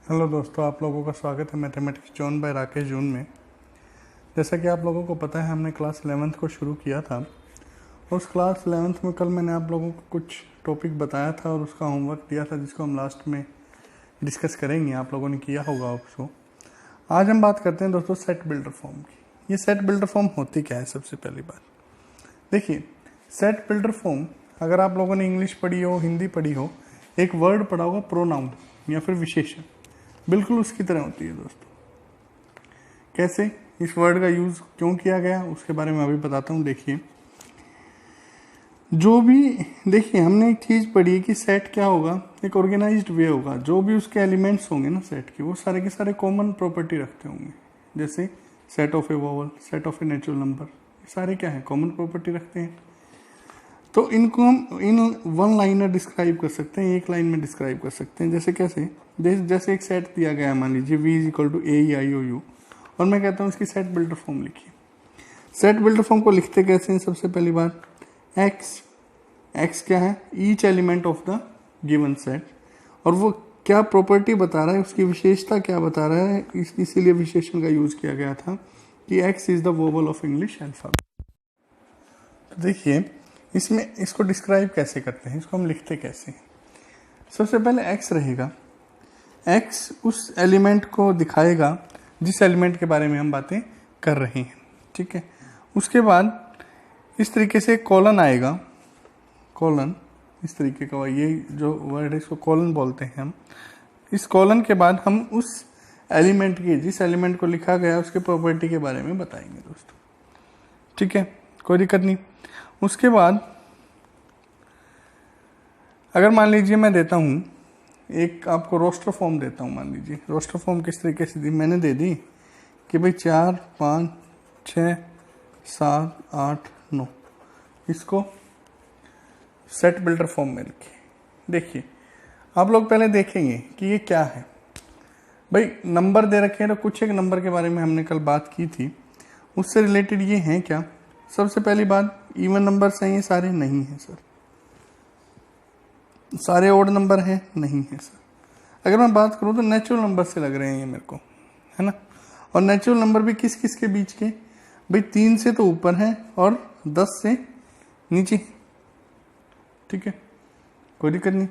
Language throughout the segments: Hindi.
हेलो दोस्तों, आप लोगों का स्वागत है मैथमेटिक्स जॉन बाय राकेश जून में। जैसा कि आप लोगों को पता है, हमने क्लास 11th को शुरू किया था। उस क्लास 11th में कल मैंने आप लोगों को कुछ टॉपिक बताया था और उसका होमवर्क दिया था, जिसको हम लास्ट में डिस्कस करेंगे। आप लोगों ने किया होगा उसको। आज हम बात करते हैं दोस्तों सेट बिल्डर फॉर्म की। ये सेट बिल्डर फॉर्म होती क्या है? सबसे पहली बात देखिए, सेट बिल्डर फॉर्म, अगर आप लोगों ने इंग्लिश पढ़ी हो, हिंदी पढ़ी हो, एक वर्ड पढ़ा होगा प्रोनाउन या फिर विशेषण, बिल्कुल उसकी तरह होती है दोस्तों। कैसे इस वर्ड का यूज क्यों किया गया उसके बारे में अभी बताता हूँ। देखिए, हमने एक चीज पढ़ी कि सेट क्या होगा, एक ऑर्गेनाइज्ड वे होगा। जो भी उसके एलिमेंट्स होंगे ना सेट के, वो सारे के सारे कॉमन प्रॉपर्टी रखते होंगे। जैसे set of A vowel, set of A natural number, ये सारे क्या है, कॉमन प्रॉपर्टी रखते हैं। तो इनको हम इन वन लाइनर डिस्क्राइब कर सकते हैं, एक लाइन में डिस्क्राइब कर सकते हैं। जैसे कैसे, जैसे एक सेट दिया गया है, मान लीजिए v equal to A E I O U, और मैं कहता हूँ इसकी सेट बिल्डर फॉर्म लिखिए। सेट बिल्डर फॉर्म को लिखते कैसे हैं? सबसे पहली बात, एक्स क्या है, each element of the given set, और वो क्या प्रॉपर्टी बता रहा है, उसकी विशेषता क्या बता रहा है, इसीलिए विशेषण का यूज किया गया था कि x is the vowel of English alphabet. तो देखिए, इसमें इसको डिस्क्राइब कैसे करते हैं, इसको हम लिखते कैसे हैं। सबसे पहले एक्स रहेगा। एक्स उस एलिमेंट को दिखाएगा जिस एलिमेंट के बारे में हम बातें कर रहे हैं, ठीक है। उसके बाद इस तरीके से कॉलन आएगा, कॉलन इस तरीके का, ये जो वर्ड है इसको कॉलन बोलते हैं हम। इस कॉलन के बाद हम उस एलिमेंट की, जिस एलिमेंट को लिखा गया उसके प्रॉपर्टी के बारे में बताएंगे दोस्तों, ठीक है, कोई दिक्कत नहीं। उसके बाद अगर मान लीजिए मैं देता हूं एक आपको रोस्टर फॉर्म देता हूं, मान लीजिए रोस्टर फॉर्म किस तरीके से दी, मैंने दे दी कि भाई 4 5 6 7 8 9, इसको सेट बिल्डर फॉर्म में लिखिए। देखिए, आप लोग पहले देखेंगे कि ये क्या है। भाई नंबर दे रखे हैं, तो कुछ एक नंबर के बारे में हमने कल बात की थी, उससे रिलेटेड ये हैं क्या। सबसे पहली बात, इवन नंबर्स हैं ये सारे? नहीं है सर। सारे ओड नंबर हैं? नहीं है सर। अगर मैं बात करूं तो नेचुरल नंबर से लग रहे हैं ये मेरे को, है ना। और नेचुरल नंबर भी किस किस के बीच के? भाई 3 से तो ऊपर है और 10 से नीचे, ठीक है, कोई दिक्कत नहीं।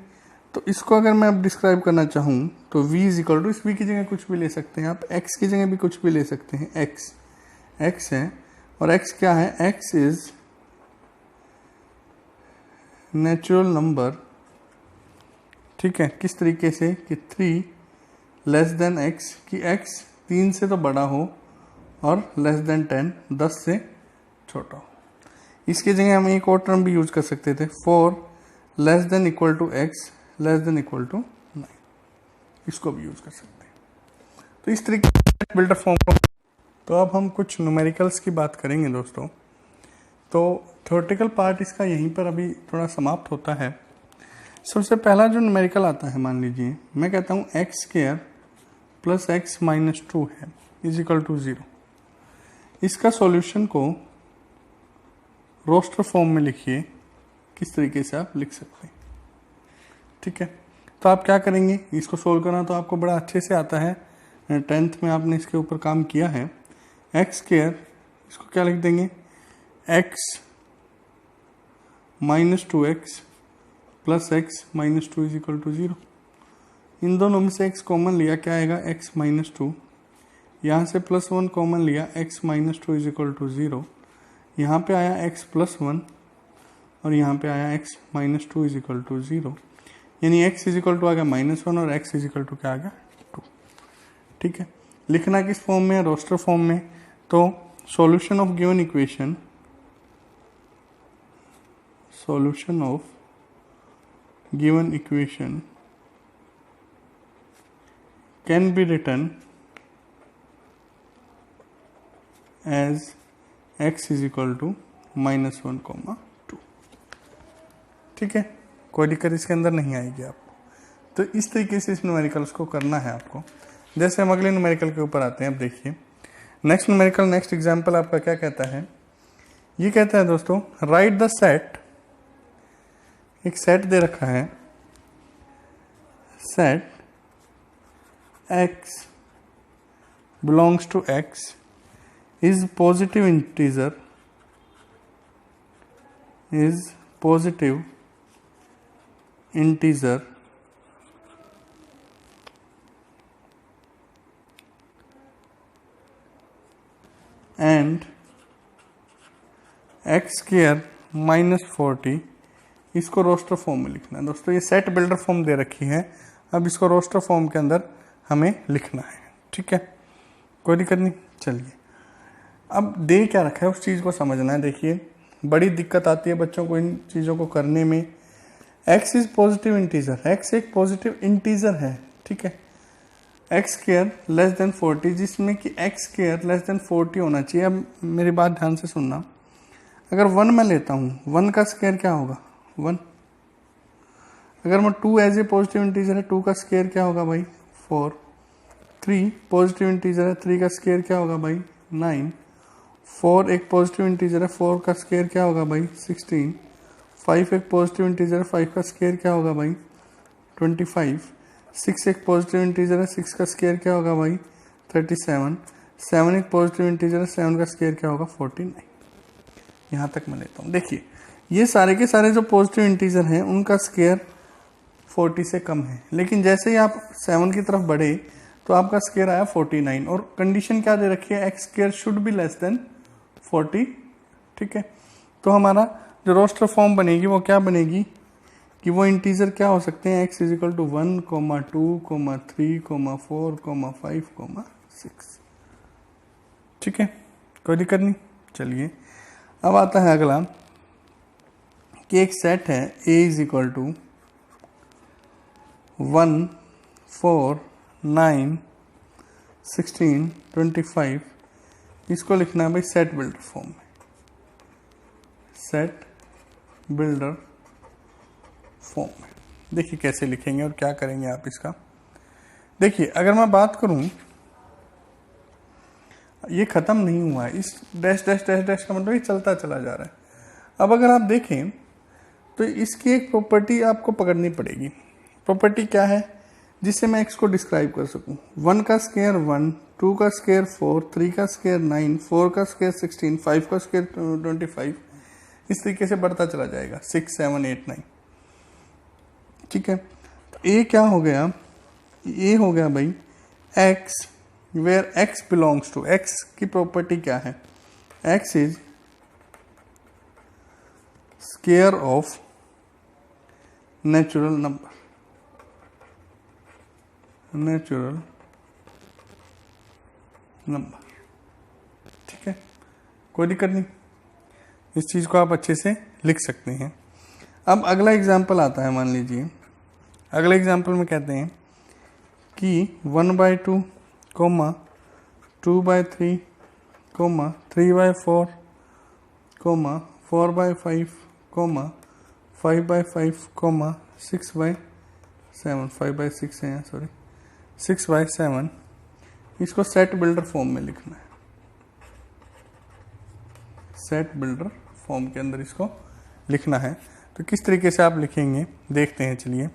तो इसको अगर मैं अब डिस्क्राइब करना चाहूँ तो v इज इक्वल टू, इस v की जगह कुछ भी ले सकते हैं आप, x की जगह भी कुछ भी ले सकते हैं। x है, और x क्या है, x इज नेचुरल नंबर, ठीक है। किस तरीके से कि 3 लेस देन x, कि x 3 से तो बड़ा हो और लेस देन 10, 10 से छोटा हो। इसकी जगह हम एक और टर्म भी यूज कर सकते थे, 4 less than equal to x less than equal to 9, इसको भी यूज कर सकते हैं। तो इस तरीके से बिल्डर फॉर्म को। तो अब हम कुछ न्यूमेरिकल्स की बात करेंगे दोस्तों। तो थ्योरेटिकल पार्ट इसका यहीं पर अभी थोड़ा समाप्त होता है। सबसे पहला जो न्यूमेरिकल आता है, मान लीजिए मैं कहता हूँ x square plus x minus 2 है इज इक्वल टू 0। इसका सॉल्यूशन को रोस्टर फॉर्म में लिखिए, किस तरीके से आप लिख सकते हैं, ठीक है। तो आप क्या करेंगे, इसको सोल्व करना तो आपको बड़ा अच्छे से आता है, 10th में आपने इसके ऊपर काम किया है। एक्स स्क्वायर, इसको क्या लिख देंगे, x minus 2x plus x minus 2 is equal to 0। इन दोनों में से x कॉमन लिया, क्या आएगा, x माइनस 2। यहाँ से प्लस 1 कॉमन लिया, x minus 2 is equal to 0। यहाँ पे आया x प्लस 1 और यहाँ पे आया x minus 2 is equal to 0। यानी x इज इक्वल टू आ गया -1 और x इज इक्वल टू क्या आ गया, 2, ठीक है। लिखना किस फॉर्म में है, रोस्टर फॉर्म में। तो solution of given equation, solution of given equation can be written as x is equal to -1, 2, ठीक है, कोई दिक्कत इसके अंदर नहीं आएगी आपको। तो इस तरीके से इस न्यूमेरिकल्स को करना है आपको। जैसे हम अगले न्यूमेरिकल के ऊपर आते हैं, अब देखिए नेक्स्ट न्यूमेरिकल, नेक्स्ट एग्जांपल आपका क्या कहता है। ये कहता है दोस्तों, राइट द सेट, एक सेट दे रखा है, set x belongs to x is positive integer and x square -40, इसको रोस्टर फॉर्म में लिखना है। दोस्तों ये सेट बिल्डर फॉर्म दे रखी है, अब इसको रोस्टर फॉर्म के अंदर हमें लिखना है। ठीक है, कोई दिक्कत नहीं। चलिए अब दे क्या रखा है उस चीज़ को समझना है। देखिए बड़ी दिक्कत आती है बच्चों को इन चीज़ों को करने में। x is positive integer, x एक पॉजिटिव इंटीजर है। ठीक है, एक्स स्क्वायर लेस देन 40, जिसमें कि एक्स स्क्वायर लेस देन 40 होना चाहिए। अब मेरी बात ध्यान से सुनना, अगर 1 मैं लेता हूँ, 1 का स्क्वायर क्या होगा 1। अगर मैं 2 एज ए पॉजिटिव इंटीजर है, 2 का स्क्वायर क्या होगा भाई 4। 3 पॉजिटिव इंटीजर है, 3 का स्क्वायर क्या होगा भाई 9। 4 एक पॉजिटिव इंटीजर है, 4 का स्क्वायर क्या होगा भाई 16। 5 एक पॉजिटिव इंटीजर है, 5 का स्क्वायर क्या होगा भाई 25। 6 एक पॉजिटिव इंटीजर है, 6 का स्क्वायर क्या होगा भाई 37। 7 एक पॉजिटिव इंटीजर है, 7 का स्क्वायर क्या होगा 49। यहाँ तक मैं लेता हूँ। देखिए ये सारे के सारे जो पॉजिटिव इंटीजर हैं उनका स्क्वायर 40 से कम है, लेकिन जैसे ही आप 7 की तरफ बढ़े तो आपका स्क्वायर आया 49 और कंडीशन क्या दे रखी है, x square should be less than 40। ठीक है, तो हमारा जो रोस्टर फॉर्म बनेगी वो क्या बनेगी कि वो इंटीजर क्या हो सकते हैं, x इज इक्वल टू 1, 2, 3, 4, 5, 6। ठीक है, कोई दिक्कत नहीं। चलिए अब आता है अगला कि एक सेट है a इज इक्वल टू 1, 4, 9, 16, 25। इसको लिखना है भाई सेट बिल्डर फॉर्म में, सेट बिल्डर फॉर्म में। देखिए कैसे लिखेंगे और क्या करेंगे आप इसका। देखिए अगर मैं बात करूं, ये खत्म नहीं हुआ है, इस डैश डैश डैश डैश का मतलब ये चलता चला जा रहा है। अब अगर आप देखें तो इसकी एक प्रॉपर्टी आपको पकड़नी पड़ेगी। प्रॉपर्टी क्या है जिससे मैं x को डिस्क्राइब कर सकूं। 1 का स्क्वायर 1, 2 का स्क्वायर 4, 3 का स्क्वायर 9, 4 का स्क्वायर 16, 5 का स्क्वायर 25, इस तरीके से बढ़ता चला जाएगा 6, 7, 8, 9। ठीक है, तो ए क्या हो गया, ए हो गया भाई x where x belongs to, x की प्रॉपर्टी क्या है, x is square of natural number, natural number. ठीक है, कोई दिक्कत नहीं, इस चीज को आप अच्छे से लिख सकते हैं। अब अगला एग्जाम्पल आता है, मान लीजिए अगले एग्जाम्पल में कहते हैं कि 1/2, 2/3, 3/4, 4/5, 5/5, 6/7, 5/6 है सॉरी 6/7। इसको सेट बिल्डर फॉर्म में लिखना है, सेट बिल्डर फॉर्म के अंदर इसको लिखना है। तो किस तरीके से आप लिखेंगे देखते हैं। चलिए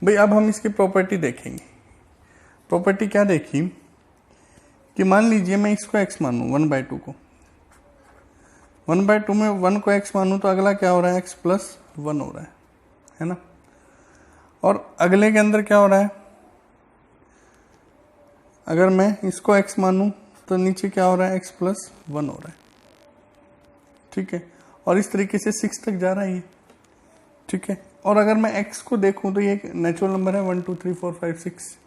भाई अब हम इसकी प्रॉपर्टी देखेंगे। प्रॉपर्टी क्या देखी कि मान लीजिए मैं इसको x मानूं, 1/2 को, 1/2 में 1 को x मानूं तो अगला क्या हो रहा है, x प्लस 1 हो रहा है ना। और अगले के अंदर क्या हो रहा है, अगर मैं इसको x मानूं तो नीचे क्या हो रहा है, x प्लस 1 हो रहा है। ठीक है, और इस तरीके से 6 तक जा रहा है ये। ठीक है, और अगर मैं x को देखूं तो ये एक नेचुरल नंबर है 1, 2, 3, 4, 5, 6।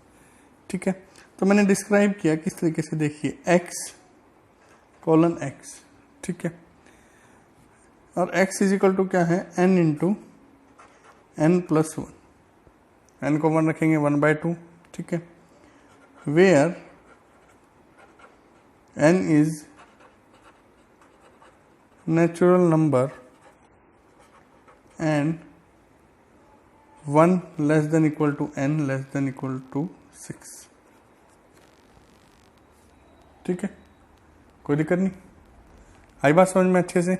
ठीक है, तो मैंने डिस्क्राइब किया किस तरीके से, देखिए x:x। ठीक है, और x इज इक्वल टू क्या है, n into n plus 1, n को 1 रखेंगे 1/2। ठीक है, where n is natural number and 1 less than equal to n less than equal to 6। ठीक है, कोई दिक्कत नहीं, आई बात समझ में अच्छे से।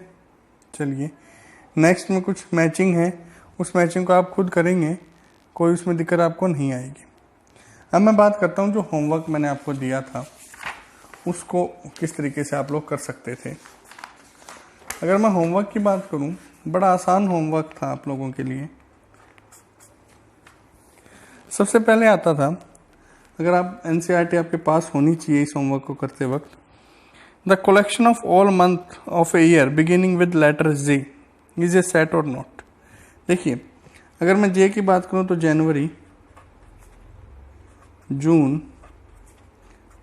चलिए नेक्स्ट में कुछ मैचिंग है, उस मैचिंग को आप खुद करेंगे, कोई उसमें दिक्कत आपको नहीं आएगी। अब मैं बात करता हूँ जो होमवर्क मैंने आपको दिया था उसको किस तरीके से आप लोग कर सकते थे। अगर मैं होमवर्क की बात करूँ, बड़ा आसान होमवर्क था आप लोगों के लिए। सबसे पहले आता था, अगर आप एनसीईआरटी आपके पास होनी चाहिए इस होमवर्क को करते वक्त, the collection of all month of a year beginning with letter J is a set or not. देखिए, अगर मैं जे की बात करूं तो जनवरी, जून,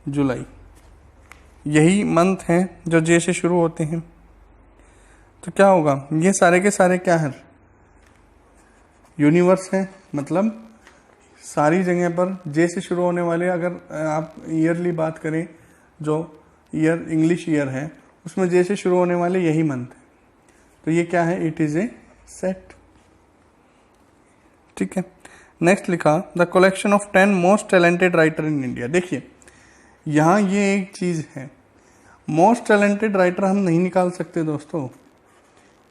जुलाई, यही मंथ हैं जो जे से शुरू होते हैं। तो क्या होगा, ये सारे के सारे क्या है, यूनिवर्स है, मतलब सारी जगह पर जे से शुरू होने वाले, अगर आप ईयरली बात करें, जो ईयर इंग्लिश ईयर है उसमें जे से शुरू होने वाले यही मंथ है। तो ये क्या है, इट इज ए सेट। ठीक है, नेक्स्ट लिखा the collection of 10 most talented writer in India. देखिए यहाँ ये एक चीज है, मोस्ट टैलेंटेड राइटर हम नहीं निकाल सकते दोस्तों,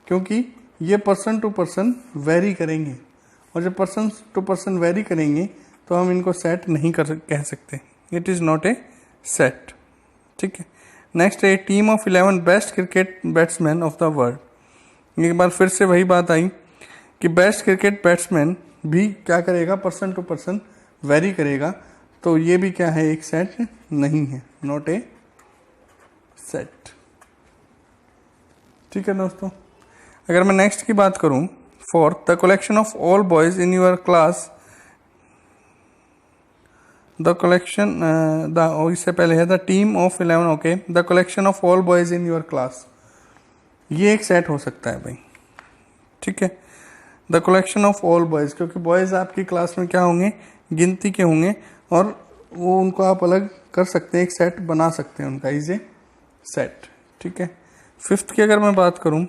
क्योंकि ये पर्सन टू पर्सन वेरी करेंगे, और जब पर्सन टू पर्सन वेरी करेंगे तो हम इनको सेट नहीं कह सकते। It is not a set. ठीक है, नेक्स्ट है team of 11 best cricket batsman of the world. एक बार फिर से वही बात आई कि बेस्ट क्रिकेट बैट्समैन भी क्या करेगा, पर्सन टू पर्सन वेरी करेगा, तो ये भी क्या है, एक सेट नहीं है, नॉट ए सेट। ठीक है दोस्तों, अगर मैं नेक्स्ट की बात करूं, fourth the collection of all boys in your class, the collection इससे पहले है the team of 11, okay, the collection of all boys in your class, ये एक सेट हो सकता है भाई। ठीक है, the collection of all boys, क्योंकि बॉयज आपकी क्लास में क्या होंगे, गिनती के होंगे, और वो उनको आप अलग कर सकते हैं, एक सेट बना सकते हैं उनका, इज ए सेट। ठीक है, फिफ्थ की अगर मैं बात करूं,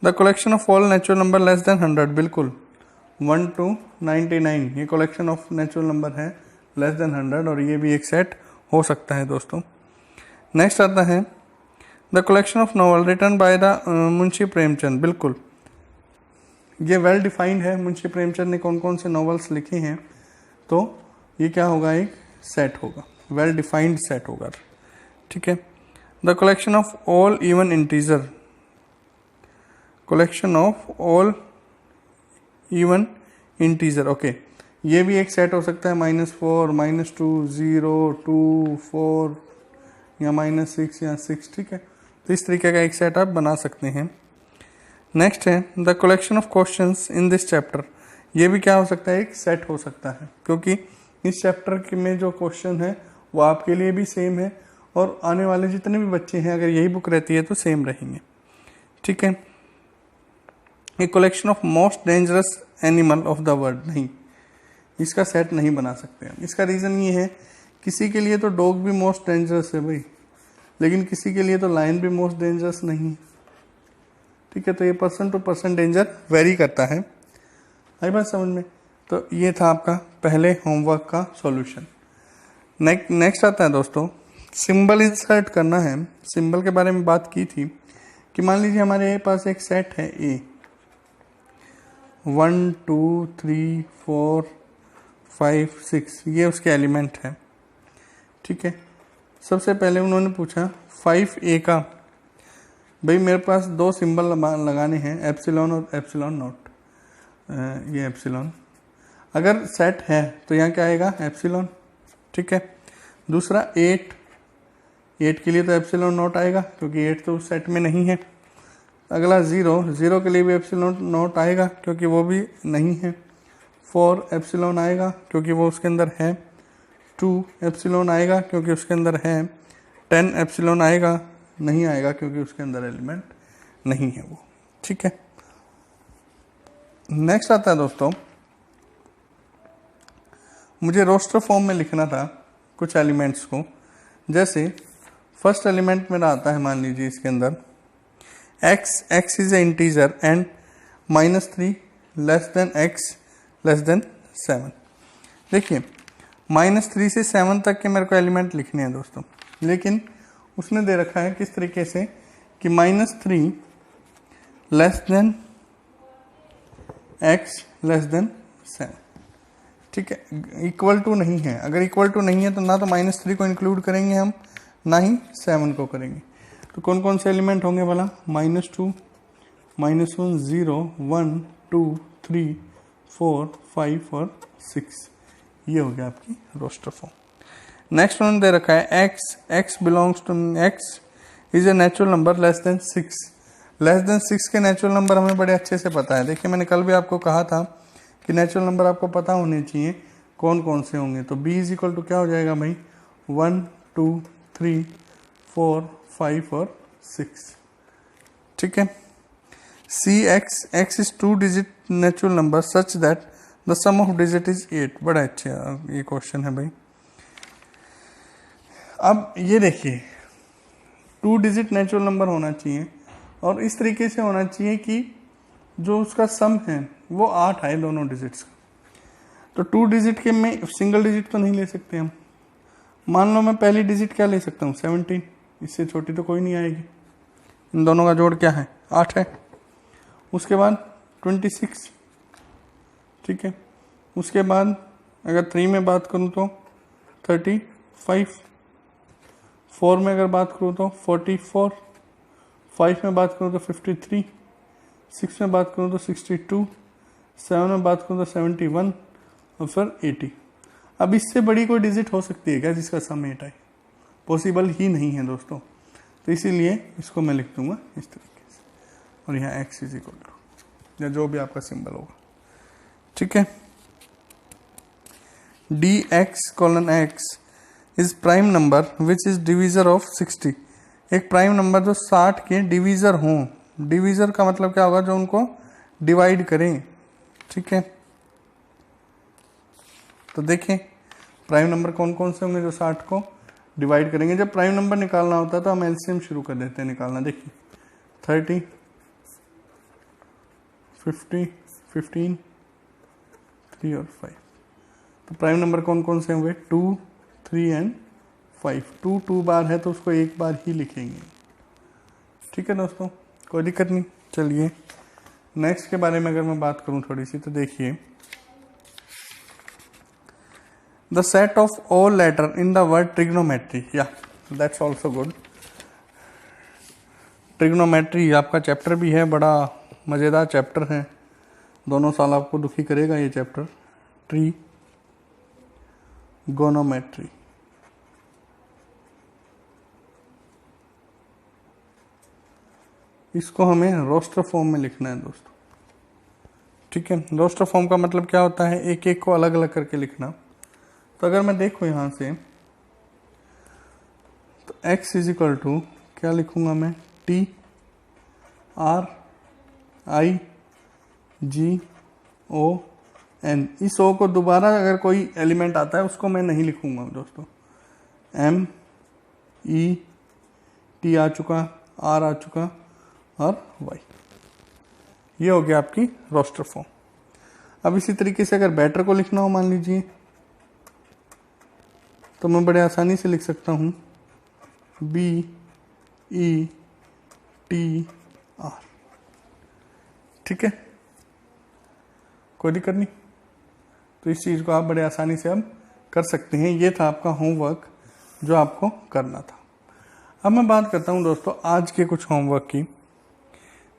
the collection of all natural number less then 100, बिल्कुल 1 to 99 ये कलेक्शन ऑफ नेचुरल नंबर है लेस देन 100, और ये भी एक सेट हो सकता है दोस्तों। नेक्स्ट आता है the collection of novel written by the Munshi Premchand, बिल्कुल ये वेल डिफाइंड है, मुंशी प्रेमचंद ने कौन कौन से नॉवेल्स लिखे हैं, तो ये क्या होगा, एक सेट होगा, वेल डिफाइंड सेट होगा। ठीक है, the collection of all even integer, collection of all even integer, okay, ये भी एक सेट हो सकता है, -4, -2, 0, 2, 4 या -6 या 6। ठीक है, तो इस तरीके का एक सेट आप बना सकते हैं। नेक्स्ट है the collection of questions in this chapter, ये भी क्या हो सकता है, एक सेट हो सकता है, क्योंकि इस चैप्टर में जो क्वेश्चन है वो आपके लिए भी सेम है, और आने वाले जितने भी बच्चे हैं अगर यही बुक रहती है तो सेम रहेंगे। ठीक है, a collection of most dangerous animal of the world, नहीं, इसका सेट नहीं बना सकते हम। इसका रीज़न ये है, किसी के लिए तो डॉग भी मोस्ट डेंजरस है भाई, लेकिन किसी के लिए तो लायन भी मोस्ट डेंजरस नहीं। ठीक है, तो ये person to person danger vary करता है। आई बात समझ में? तो ये था आपका पहले होमवर्क का सॉल्यूशन। नेक्स्ट आता है दोस्तों, सिंबल इंसर्ट करना है। सिंबल के बारे में बात की थी कि मान लीजिए हमारे पास एक सेट है ए, 1 2 3 4 5 6, ये उसके एलिमेंट है। ठीक है, सबसे पहले उन्होंने पूछा 5A का, भाई मेरे पास दो सिंबल लगाने हैं, एप्सिलॉन और एप्सिलॉन नॉट। ये एप्सिलॉन अगर सेट है तो यहाँ क्या आएगा, एप्सिलॉन। ठीक है, दूसरा 8 के लिए तो एप्सिलॉन नॉट आएगा क्योंकि 8 तो उस सेट में नहीं है। अगला 0 के लिए भी एप्सिलॉन नॉट आएगा क्योंकि वो भी नहीं है। 4 एप्सिलॉन आएगा क्योंकि वो उसके अंदर है। 2 एप्सिलॉन आएगा क्योंकि उसके अंदर है। 10 एप्सिलॉन आएगा, नहीं आएगा क्योंकि उसके अंदर एलिमेंट नहीं है वो। ठीक है, नेक्स्ट आता है दोस्तों, मुझे रोस्टर फॉर्म में लिखना था कुछ एलिमेंट्स को। जैसे फर्स्ट एलिमेंट मेरा आता है, मान लीजिए इसके अंदर x is a integer and -3 less than x less then 7। देखिए -3 से 7 तक के मेरे को एलिमेंट लिखने हैं दोस्तों, लेकिन उसने दे रखा है किस तरीके से कि -3 less than x less then 7। ठीक है, इक्वल टू नहीं है। अगर इक्वल टू नहीं है तो ना तो -3 को इंक्लूड करेंगे हम, ना ही 7 को करेंगे। तो कौन कौन से एलिमेंट होंगे भला? -2, -1, 0, 1, 2, 3, 4, 5 और 6। ये हो गया आपकी रोस्टर फॉर्म। नेक्स्ट वन दे रखा है x belongs to x is a natural number less than 6। Less than 6 के नेचुरल नंबर हमें बड़े अच्छे से पता है। देखिए मैंने कल भी आपको कहा था कि नेचुरल नंबर आपको पता होने चाहिए कौन कौन से होंगे। तो b इज इक्वल टू क्या हो जाएगा भाई? 1, 2, 3, 4, 5 और 6। ठीक है। x is 2 digit natural number such that the sum of digit is 8। बड़ा अच्छा ये क्वेश्चन है भाई। अब ये देखिए 2 डिजिट नेचुरल नंबर होना चाहिए और इस तरीके से होना चाहिए कि जो उसका सम है वो 8 आए दोनों डिजिट्स का। तो 2 डिजिट के में सिंगल डिजिट तो नहीं ले सकते हम। मान लो मैं पहली डिजिट क्या ले सकता हूँ? 17। इससे छोटी तो कोई नहीं आएगी। इन दोनों का जोड़ क्या है? 8 है। उसके बाद 26। ठीक है। उसके बाद अगर 3 में बात करूँ तो 35, 4 में अगर बात करूँ तो 44, 5 में बात करूँ तो 53, 6 में बात करूँ तो 62, 7 में बात करूँ तो 71 और फिर 80। अब इससे बड़ी कोई डिजिट हो सकती है क्या जिसका सम 8 आए? पॉसिबल ही नहीं है दोस्तों। तो इसीलिए इसको मैं लिख दूंगा इस तरीके से, और यहाँ x इज इक्वल टू या जो भी आपका सिंबल होगा। ठीक है। dx: is prime number which is divisor of 60। एक प्राइम नंबर जो 60 के डिवीजर हों। डिवीजर का मतलब क्या होगा? जो उनको डिवाइड करें। ठीक है। तो देखें प्राइम नंबर कौन कौन से होंगे जो 60 को डिवाइड करेंगे। जब प्राइम नंबर निकालना होता है तो हम एलसीएम शुरू कर देते हैं निकालना। देखिए 30, 50, 15, 3 और 5। तो प्राइम नंबर कौन कौन से होंगे? 2, 3 एंड 5। 2 बार है तो उसको एक बार ही लिखेंगे। ठीक है दोस्तों, कोई दिक्कत नहीं। चलिए नेक्स्ट के बारे में अगर मैं बात करूं थोड़ी सी, तो देखिए the set of all letter in the word trigonometry. या दैट्स ऑल्सो गुड। ट्रिग्नोमेट्री आपका चैप्टर भी है, बड़ा मज़ेदार चैप्टर है। दोनों साल आपको दुखी करेगा ये चैप्टर, ट्रिगोनोमेट्री। इसको हमें रोस्टर फॉर्म में लिखना है दोस्तों। ठीक है। रोस्टर फॉर्म का मतलब क्या होता है? एक एक को अलग अलग करके लिखना। तो अगर मैं देखूं यहां से तो x इज इक्वल टू क्या लिखूंगा मैं? T R I G O N। इस O को दोबारा अगर कोई एलिमेंट आता है उसको मैं नहीं लिखूंगा दोस्तों। M E T आ चुका, R आ चुका और Y। ये हो गया आपकी रोस्टर फॉर्म। अब इसी तरीके से अगर बैटर को लिखना हो मान लीजिए, तो मैं बड़े आसानी से लिख सकता हूँ BETR। ठीक है, कोई दिक्कत नहीं। तो इस चीज़ को आप बड़े आसानी से अब कर सकते हैं। ये था आपका होमवर्क जो आपको करना था। अब मैं बात करता हूँ दोस्तों आज के कुछ होमवर्क की।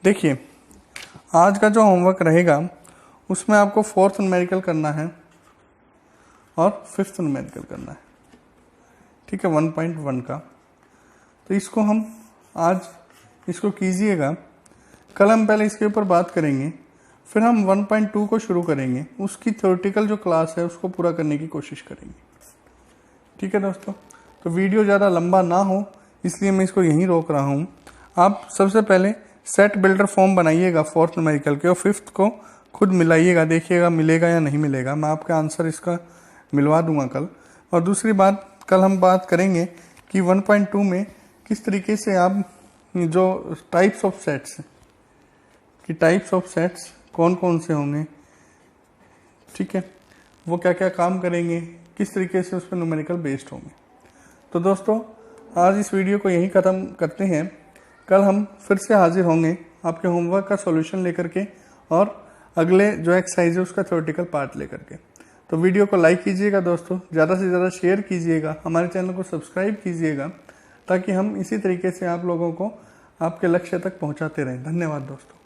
देखिए आज का जो होमवर्क रहेगा उसमें आपको 4th न्यूमेरिकल करना है और 5th न्यूमेरिकल करना है। ठीक है, 1.1 का। तो इसको हम आज इसको कीजिएगा। कल हम पहले इसके ऊपर बात करेंगे, फिर हम 1.2 को शुरू करेंगे। उसकी थ्योरेटिकल जो क्लास है उसको पूरा करने की कोशिश करेंगे। ठीक है दोस्तों, तो वीडियो ज़्यादा लंबा ना हो इसलिए मैं इसको यहीं रोक रहा हूँ। आप सबसे पहले सेट बिल्डर फॉर्म बनाइएगा 4th न्यूमेरिकल के और 5th को खुद मिलाइएगा, देखिएगा मिलेगा या नहीं मिलेगा। मैं आपका आंसर इसका मिलवा दूंगा कल। और दूसरी बात, कल हम बात करेंगे कि 1.2 में किस तरीके से आप जो टाइप्स ऑफ सेट्स कि टाइप्स ऑफ सेट्स कौन कौन से होंगे, ठीक है, वो क्या क्या काम करेंगे, किस तरीके से उस पर न्यूमेरिकल बेस्ड होंगे। तो दोस्तों आज इस वीडियो को यहीं ख़त्म करते हैं। कल हम फिर से हाजिर होंगे आपके होमवर्क का सॉल्यूशन लेकर के और अगले जो एक्सरसाइज है उसका थ्योरेटिकल पार्ट लेकर के। तो वीडियो को लाइक कीजिएगा दोस्तों, ज़्यादा से ज़्यादा शेयर कीजिएगा, हमारे चैनल को सब्सक्राइब कीजिएगा, ताकि हम इसी तरीके से आप लोगों को आपके लक्ष्य तक पहुंचाते रहें। धन्यवाद दोस्तों।